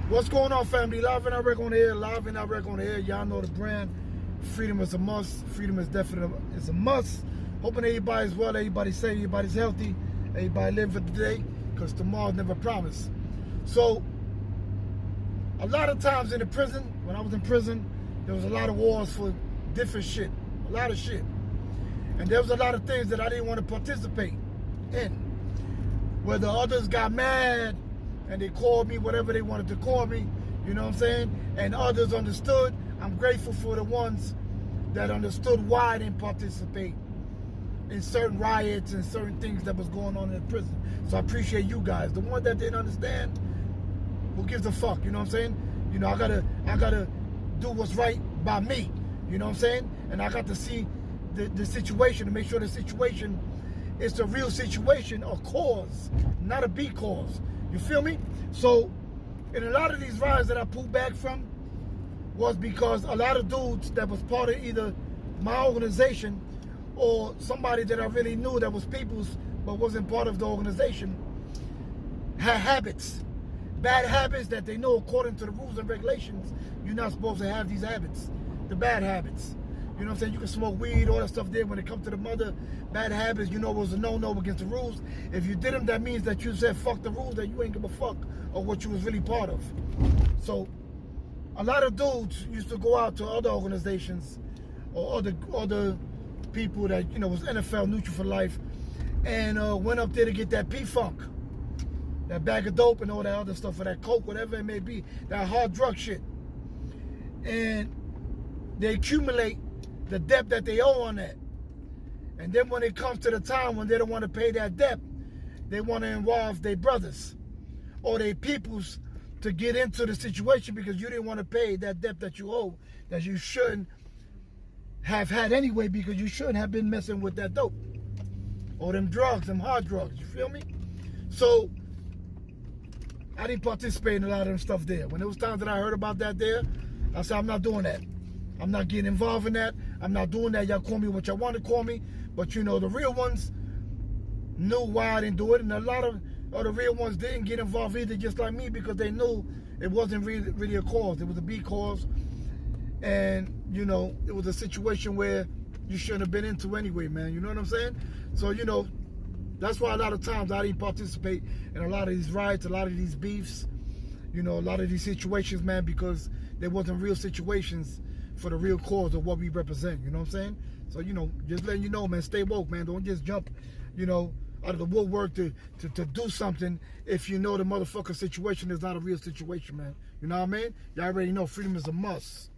What's going on, family? Live and direct on the air, live and direct on the air. Y'all know the brand. Freedom is a must. Freedom is definitely a must. Hoping everybody's well, everybody's safe, everybody's healthy, everybody live for today, because tomorrow's never promised. So, a lot of times in the prison, when I was in prison, there was a lot of wars for different shit, a lot of shit. And there was a lot of things that I didn't want to participate in. Whether others got mad and they called me whatever they wanted to call me, you know what I'm saying? And others understood. I'm grateful for the ones that understood why I didn't participate in certain riots and certain things that was going on in the prison. So I appreciate you guys. The ones that didn't understand, who gives a fuck, you know what I'm saying? You know, I gotta do what's right by me, you know what I'm saying? And I got to see the situation to make sure the situation is a real situation, a cause, not a B cause. You feel me? So, in a lot of these riots that I pulled back from was because a lot of dudes that was part of either my organization or somebody that I really knew that was people's but wasn't part of the organization had habits. Bad habits that they know according to the rules and regulations, you're not supposed to have these habits. The bad habits. You know what I'm saying? You can smoke weed, all that stuff there. When it comes to the mother, bad habits, you know it was a no-no against the rules. If you did them, that means that you said fuck the rules, that you ain't give a fuck of what you was really part of. So, a lot of dudes used to go out to other organizations or other people that, you know, was NFL neutral for life and went up there to get that P-Funk. That bag of dope and all that other stuff, or that coke, whatever it may be, that hard drug shit. And they accumulate the debt that they owe on that. And then when it comes to the time when they don't want to pay that debt, they want to involve their brothers or their peoples to get into the situation because you didn't want to pay that debt that you owe, that you shouldn't have had anyway, because you shouldn't have been messing with that dope or them drugs, them hard drugs, you feel me? So, I didn't participate in a lot of them stuff there. When there was times that I heard about that there, I said, I'm not doing that. I'm not getting involved in that. I'm not doing that. Y'all call me what y'all want to call me. But, you know, the real ones knew why I didn't do it. And a lot of the real ones didn't get involved either, just like me, because they knew it wasn't really a cause. It was a B cause. And, you know, it was a situation where you shouldn't have been into anyway, man. You know what I'm saying? So, you know, that's why a lot of times I didn't participate in a lot of these riots, a lot of these beefs, you know, a lot of these situations, man, because there wasn't real situations for the real cause of what we represent, you know what I'm saying? So, you know, just letting you know, man, stay woke, man. Don't just jump, you know, out of the woodwork to do something if you know the motherfucker situation is not a real situation, man. You know what I mean? Y'all already know freedom is a must.